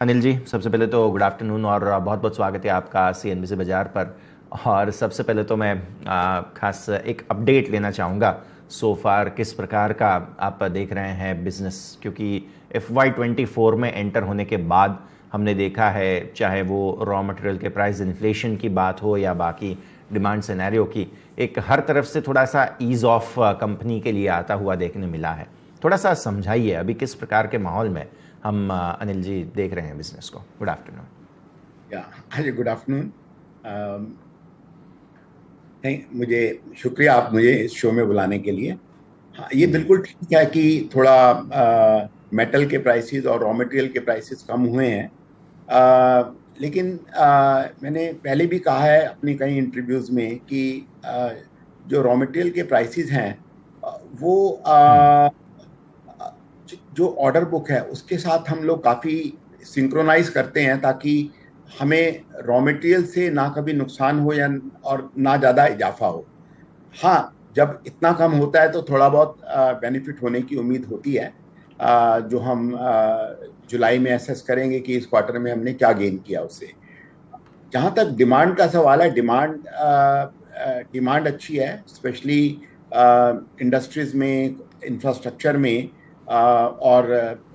अनिल जी, सबसे पहले तो गुड आफ्टरनून और बहुत बहुत स्वागत है आपका सीएनबीसी बाज़ार पर। और सबसे पहले तो मैं खास एक अपडेट लेना चाहूँगा सो फार किस प्रकार का आप देख रहे हैं बिज़नेस, क्योंकि FY24 में एंटर होने के बाद हमने देखा है, चाहे वो रॉ मटेरियल के प्राइस इन्फ्लेशन की बात हो या बाकी डिमांड सिनेरियो की, एक हर तरफ से थोड़ा सा ईज़ ऑफ कंपनी के लिए आता हुआ देखने मिला है। थोड़ा सा समझाइए अभी किस प्रकार के माहौल में हम अनिल जी देख रहे हैं बिजनेस को। Good afternoon. या हाँ जी, गुड आफ्टरनून। थैंक मुझे शुक्रिया आप मुझे इस शो में बुलाने के लिए। हाँ, ये जी बिल्कुल ठीक है कि थोड़ा मेटल के प्राइसेस और रॉ मटेरियल के प्राइसेस कम हुए हैं। लेकिन मैंने पहले भी कहा है अपनी कई इंटरव्यूज में कि जो रॉ मटेरियल के प्राइसेस हैं वो जो ऑर्डर बुक है उसके साथ हम लोग काफ़ी सिंक्रोनाइज करते हैं, ताकि हमें रॉ मटेरियल से ना कभी नुकसान हो या और ना ज़्यादा इजाफा हो। हाँ, जब इतना कम होता है तो थोड़ा बहुत बेनिफिट होने की उम्मीद होती है, जो हम जुलाई में असेस करेंगे कि इस क्वार्टर में हमने क्या गेन किया उससे। जहाँ तक डिमांड का सवाल है, डिमांड अच्छी है, स्पेशली इंडस्ट्रीज में, इंफ्रास्ट्रक्चर में, और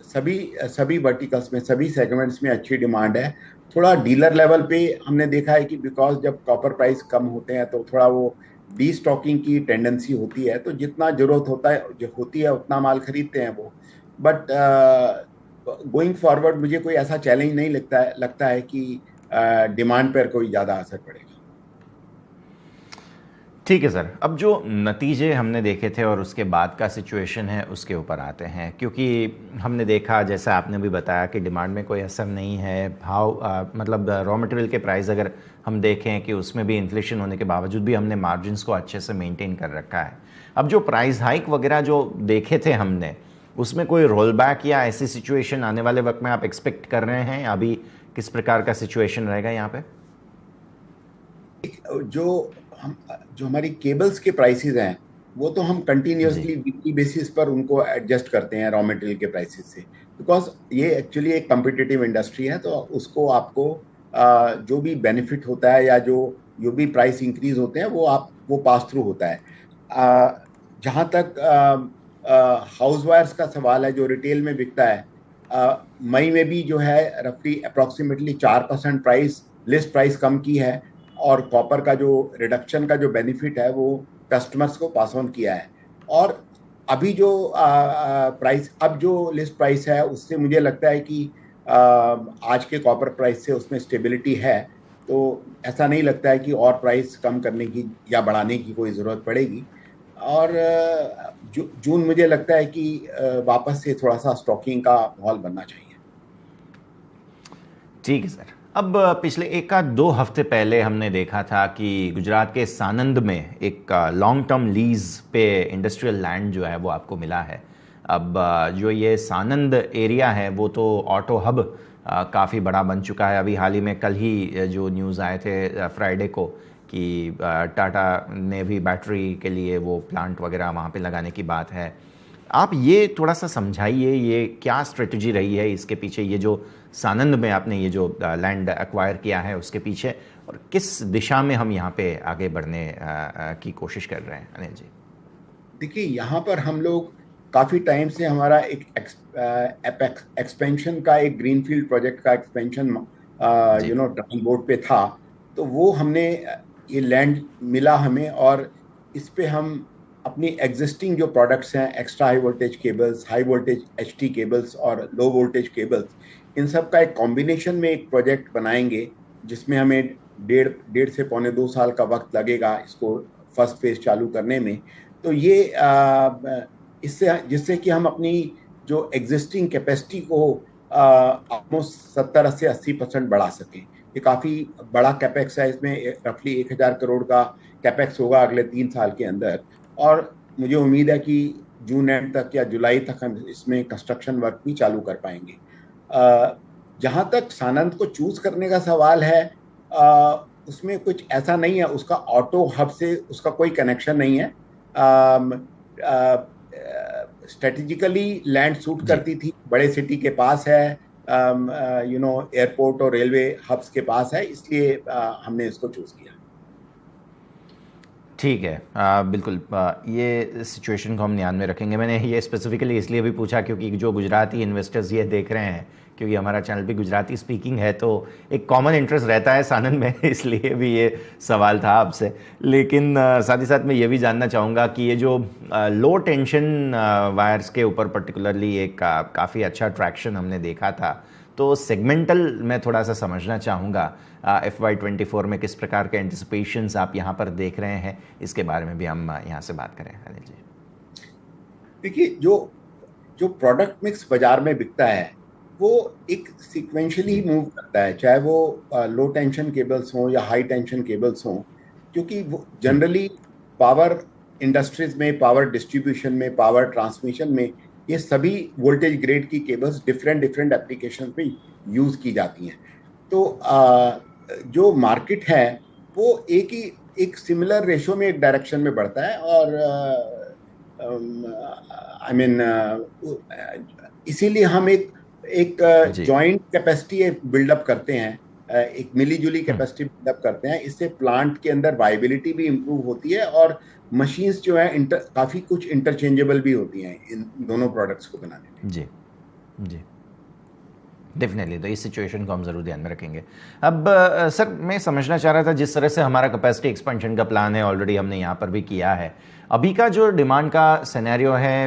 सभी सभी वर्टिकल्स में, सभी सेगमेंट्स में अच्छी डिमांड है। थोड़ा डीलर लेवल पे हमने देखा है कि बिकॉज जब कॉपर प्राइस कम होते हैं तो थोड़ा वो डी स्टॉकिंग की टेंडेंसी होती है, तो जितना जरूरत होता है जो होती है उतना माल खरीदते हैं वो। बट गोइंग फॉरवर्ड मुझे कोई ऐसा चैलेंज नहीं लगता है कि डिमांड पर कोई ज़्यादा असर पड़ेगा। ठीक है सर, अब जो नतीजे हमने देखे थे और उसके बाद का सिचुएशन है उसके ऊपर आते हैं, क्योंकि हमने देखा, जैसा आपने भी बताया, कि डिमांड में कोई असर नहीं है। भाव मतलब रॉ मटेरियल के प्राइस अगर हम देखें कि उसमें भी इन्फ्लेशन होने के बावजूद भी हमने मार्जिन्स को अच्छे से मेंटेन कर रखा है। अब जो प्राइस हाइक वगैरह जो देखे थे हमने, उसमें कोई रोल बैक या ऐसी सिचुएशन आने वाले वक्त में आप एक्सपेक्ट कर रहे हैं? अभी किस प्रकार का सिचुएशन रहेगा यहाँ पे? जो हम जो हमारी केबल्स के प्राइसेस हैं वो तो हम जी कंटिन्यूअसली वीकली बेसिस पर उनको एडजस्ट करते हैं रॉ मटेरियल के प्राइसेस से, बिकॉज ये एक्चुअली एक कम्पिटिटिव इंडस्ट्री है। तो उसको आपको जो भी बेनिफिट होता है या जो जो भी प्राइस इंक्रीज होते हैं वो पास थ्रू होता है। जहाँ तक हाउस वायर्स का सवाल है जो रिटेल में बिकता है, मई में भी जो है रफली अप्रोक्सीमेटली 4% प्राइस लिस्ट प्राइस कम की है, और कॉपर का जो रिडक्शन का जो बेनिफिट है वो कस्टमर्स को पास ऑन किया है। और अभी जो प्राइस, अब जो लिस्ट प्राइस है उससे मुझे लगता है कि आज के कॉपर प्राइस से उसमें स्टेबिलिटी है। तो ऐसा नहीं लगता है कि और प्राइस कम करने की या बढ़ाने की कोई ज़रूरत पड़ेगी। और जून मुझे लगता है कि वापस से थोड़ा सा स्टॉकिंग का माहौल बनना चाहिए। ठीक है सर। अब पिछले एक आध दो हफ्ते पहले हमने देखा था कि गुजरात के सानंद में एक लॉन्ग टर्म लीज पे इंडस्ट्रियल लैंड जो है वो आपको मिला है। अब जो ये सानंद एरिया है वो तो ऑटो हब काफ़ी बड़ा बन चुका है। अभी हाल ही में कल ही जो न्यूज़ आए थे फ्राइडे को कि टाटा ने भी बैटरी के लिए वो प्लांट वगैरह वहाँ पे लगाने की बात है। आप ये थोड़ा सा समझाइए, ये क्या स्ट्रेटजी रही है इसके पीछे, ये जो सानंद में आपने ये जो लैंड एक्वायर किया है उसके पीछे, और किस दिशा में हम यहाँ पे आगे बढ़ने की कोशिश कर रहे हैं अनिल जी? देखिए, यहाँ पर हम लोग काफ़ी टाइम से हमारा एक एक्सपेंशन का, एक ग्रीनफील्ड प्रोजेक्ट का एक्सपेंशन जी ड्राइंग बोर्ड पे था। तो वो हमने, ये लैंड मिला हमें, और इस पे हम अपनी एग्जिस्टिंग जो प्रोडक्ट्स हैं, extra high voltage cables, high voltage HT cables और लो वोल्टेज केबल्स, इन सब का एक कॉम्बिनेशन में एक प्रोजेक्ट बनाएंगे, जिसमें हमें डेढ़ डेढ़ से पौने 2 साल का वक्त लगेगा इसको फर्स्ट फेज चालू करने में। तो ये इससे जिससे कि हम अपनी जो एग्जिस्टिंग कैपेसिटी को ऑलमोस्ट 70 से 80% बढ़ा सकें। ये काफ़ी बड़ा कैपेक्स है, इसमें रफली 1,000 करोड़ का कैपेक्स होगा अगले 3 साल के अंदर। और मुझे उम्मीद है कि जून एंड तक या जुलाई तक हम इसमें कंस्ट्रक्शन वर्क भी चालू कर पाएंगे। जहाँ तक सानंद को चूज करने का सवाल है, उसमें कुछ ऐसा नहीं है, उसका ऑटो हब से उसका कोई कनेक्शन नहीं है। स्ट्रेटेजिकली लैंड सूट जी करती थी, बड़े सिटी के पास है, एयरपोर्ट और रेलवे हब्स के पास है, इसलिए हमने इसको चूज किया। ठीक है, बिल्कुल, ये सिचुएशन को हम ध्यान में रखेंगे। मैंने ये स्पेसिफिकली इसलिए भी पूछा क्योंकि जो गुजराती इन्वेस्टर्स ये देख रहे हैं, क्योंकि हमारा चैनल भी गुजराती स्पीकिंग है, तो एक कॉमन इंटरेस्ट रहता है सानंद में, इसलिए भी ये सवाल था आपसे। लेकिन साथ ही साथ मैं ये भी जानना चाहूँगा कि ये जो लो टेंशन वायर्स के ऊपर पर्टिकुलरली एक काफ़ी अच्छा ट्रैक्शन हमने देखा था, तो सेगमेंटल मैं थोड़ा सा समझना चाहूँगा FY24 में किस प्रकार के एंटिसिपेशंस आप यहाँ पर देख रहे हैं, इसके बारे में भी हम यहाँ से बात करें अनिल जी। देखिए, जो जो प्रोडक्ट मिक्स बाजार में बिकता है वो एक सीक्वेंशियली मूव करता है, चाहे वो लो टेंशन केबल्स हों या हाई टेंशन केबल्स हों, क्योंकि वो जनरली पावर इंडस्ट्रीज में, पावर डिस्ट्रीब्यूशन में, पावर ट्रांसमिशन में ये सभी वोल्टेज ग्रेड की केबल्स डिफरेंट डिफरेंट एप्लीकेशन पे यूज की जाती हैं। तो जो मार्केट है वो एक सिमिलर रेशो में, एक डायरेक्शन में बढ़ता है, और आई मीन इसीलिए हम एक जॉइंट कैपेसिटी बिल्डअप करते हैं, एक मिलीजुली कैपेसिटी बिल्डअप करते हैं। इससे प्लांट के अंदर वाइबिलिटी भी इम्प्रूव होती है और मशीन्स जो है काफी कुछ इंटरचेंजेबल भी होती हैं इन दोनों प्रोडक्ट्स को बनाने में। जी जी, डेफिनेटली, तो इस सिचुएशन को हम ज़रूर ध्यान में रखेंगे। अब सर, मैं समझना चाह रहा था जिस तरह से हमारा कैपेसिटी एक्सपेंशन का प्लान है, ऑलरेडी हमने यहाँ पर भी किया है, अभी का जो डिमांड का सिनेरियो है,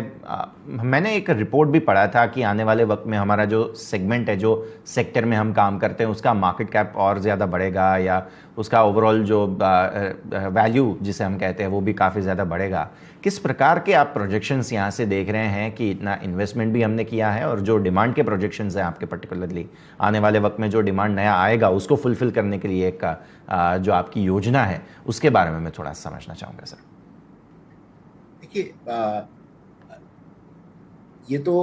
मैंने एक रिपोर्ट भी पढ़ा था कि आने वाले वक्त में हमारा जो सेगमेंट है, जो सेक्टर में हम काम करते हैं, उसका मार्केट कैप और ज़्यादा बढ़ेगा, या उसका ओवरऑल जो वैल्यू जिसे हम कहते हैं वो भी काफ़ी ज़्यादा बढ़ेगा। किस प्रकार के आप प्रोजेक्शंस यहाँ से देख रहे हैं कि इतना इन्वेस्टमेंट भी हमने किया है, और जो डिमांड के प्रोजेक्शंस हैं आपके पर्टिकुलरली आने वाले वक्त में जो डिमांड नया आएगा उसको फुलफिल करने के लिए एक जो आपकी योजना है, उसके बारे में मैं थोड़ा समझना चाहूँगा सर। देखिए, ये तो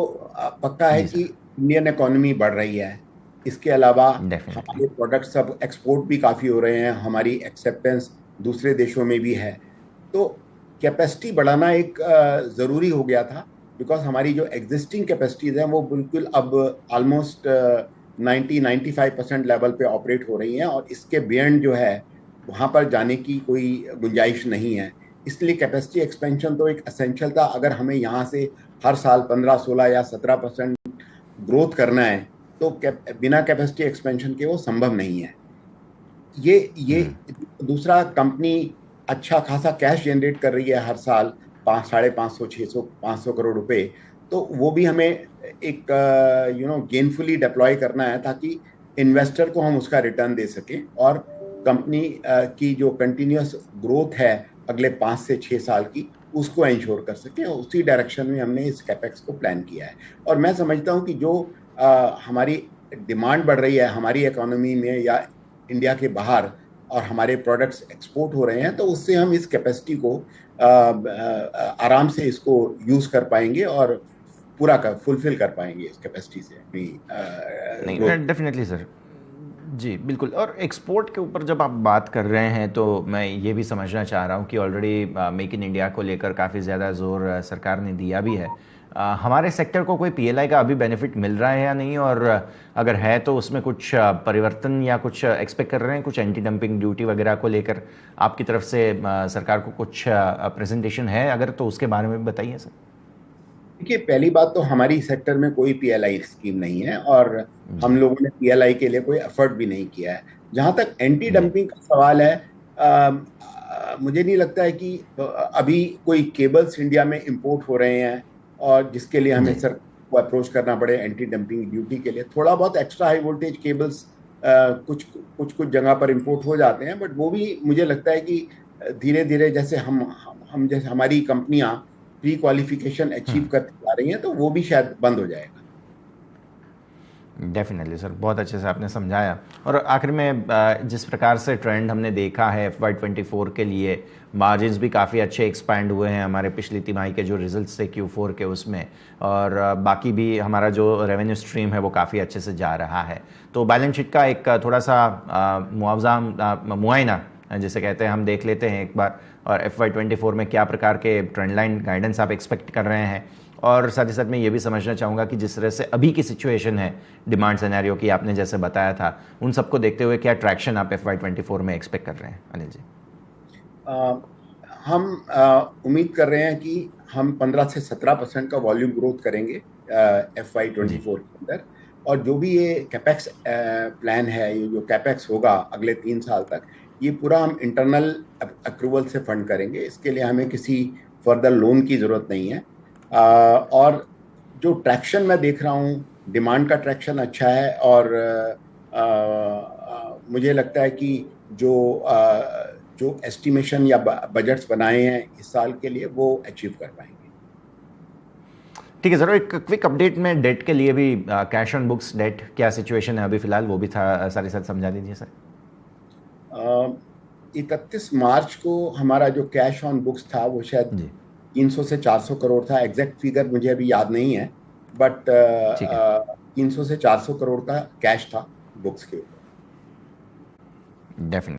पक्का है कि इंडियन इकोनॉमी बढ़ रही है। इसके अलावा हमारे प्रोडक्ट सब एक्सपोर्ट भी काफ़ी हो रहे हैं, हमारी एक्सेप्टेंस दूसरे देशों में भी है। तो कैपेसिटी बढ़ाना एक ज़रूरी हो गया था, बिकॉज हमारी जो एग्जिस्टिंग कैपेसिटीज़ हैं वो बिल्कुल अब ऑलमोस्ट 90-95% लेवल पे ऑपरेट हो रही हैं, और इसके बियॉन्ड जो है वहाँ पर जाने की कोई गुंजाइश नहीं है। इसलिए कैपेसिटी एक्सपेंशन तो एक एसेंशियल था। अगर हमें यहाँ से हर साल 15, 16 या 17% ग्रोथ करना है तो बिना कैपेसिटी एक्सपेंशन के वो संभव नहीं है। ये दूसरा, कंपनी अच्छा खासा कैश जनरेट कर रही है हर साल, 550, 600, 500 करोड़ रुपए, तो वो भी हमें एक गेनफुली डिप्लॉय करना है, ताकि इन्वेस्टर को हम उसका रिटर्न दे सकें, और कंपनी की जो कंटिन्यूअस ग्रोथ है अगले 5 से 6 साल की, उसको इंश्योर कर सके। और उसी डायरेक्शन में हमने इस कैपेक्स को प्लान किया है। और मैं समझता हूँ कि जो हमारी डिमांड बढ़ रही है हमारी इकोनॉमी में या इंडिया के बाहर, और हमारे प्रोडक्ट्स एक्सपोर्ट हो रहे हैं, तो उससे हम इस कैपेसिटी को आराम से इसको यूज कर पाएंगे और पूरा फुलफिल कर पाएंगे इस कैपेसिटी से नहीं, डेफिनेटली सर, जी बिल्कुल। और एक्सपोर्ट के ऊपर जब आप बात कर रहे हैं तो मैं ये भी समझना चाह रहा हूँ कि ऑलरेडी मेक इन इंडिया को लेकर काफ़ी ज़्यादा जोर सरकार ने दिया भी है। हमारे सेक्टर को कोई PLI का अभी बेनिफिट मिल रहा है या नहीं, और अगर है तो उसमें कुछ परिवर्तन या कुछ एक्सपेक्ट कर रहे हैं, कुछ एंटी डंपिंग ड्यूटी वगैरह को लेकर आपकी तरफ से सरकार को कुछ प्रेजेंटेशन है अगर, तो उसके बारे में भी बताइए सर। देखिए, पहली बात तो हमारी सेक्टर में कोई PLI स्कीम नहीं है, और हम लोगों ने PLI के लिए कोई एफर्ट भी नहीं किया है। जहां तक एंटी डंपिंग का सवाल है, मुझे नहीं लगता है कि अभी कोई केबल्स इंडिया में इंपोर्ट हो रहे हैं और जिसके लिए हमें सर को अप्रोच करना पड़े एंटी डंपिंग ड्यूटी के लिए। थोड़ा बहुत एक्स्ट्रा हाई वोल्टेज केबल्स कुछ जगह पर इंपोर्ट हो जाते हैं, बट वो भी मुझे लगता है कि धीरे धीरे जैसे हम जैसे हमारी कंपनियां प्री क्वालिफिकेशन अचीव करती जा रही हैं, तो वो भी शायद बंद हो जाएगा। डेफिनेटली सर, बहुत अच्छे से आपने समझाया। और आखिर में जिस प्रकार से ट्रेंड हमने देखा है FY24 के लिए, मार्जिन्स भी काफ़ी अच्छे एक्सपैंड हुए हैं हमारे पिछली तिमाही के जो रिजल्ट्स थे Q4 के उसमें, और बाकी भी हमारा जो रेवेन्यू स्ट्रीम है वो काफ़ी अच्छे से जा रहा है। तो बैलेंस शीट का एक थोड़ा सा मुआयना जिसे कहते हैं हम देख लेते हैं एक बार, और FY24 में क्या प्रकार के ट्रेंड लाइन गाइडेंस आप एक्सपेक्ट कर रहे हैं, और साथ ही साथ मैं ये भी समझना चाहूँगा कि जिस तरह से अभी की सिचुएशन है डिमांड सिनेरियो की, आपने जैसे बताया था, उन सबको देखते हुए क्या ट्रैक्शन आप FY24 में एक्सपेक्ट कर रहे हैं अनिल जी? हम उम्मीद कर रहे हैं कि हम 15 से 17% का वॉल्यूम ग्रोथ करेंगे FY24 के अंदर। और जो भी ये कैपेक्स प्लान है, ये जो कैपेक्स होगा अगले 3 साल तक, ये पूरा हम इंटरनल अप्रूवल से फंड करेंगे। इसके लिए हमें किसी फर्दर लोन की ज़रूरत नहीं है। और जो ट्रैक्शन मैं देख रहा हूँ, डिमांड का ट्रैक्शन अच्छा है। और मुझे लगता है कि जो एस्टिमेशन या बजट्स बनाए हैं इस साल के लिए, वो अचीव कर पाएंगे। ठीक है सर, एक क्विक अपडेट में डेट के लिए भी, कैश ऑन बुक्स डेट क्या सिचुएशन है अभी फिलहाल, वो भी था सारे साथ समझा दीजिए सर। 31 मार्च को हमारा जो कैश ऑन बुक्स था वो शायद 300 से 400 करोड़ था। एग्जैक्ट फिगर मुझे अभी याद नहीं है, बट 300 से 400 करोड़ का कैश था बुक्स के ऊपर। डेफिनेटली।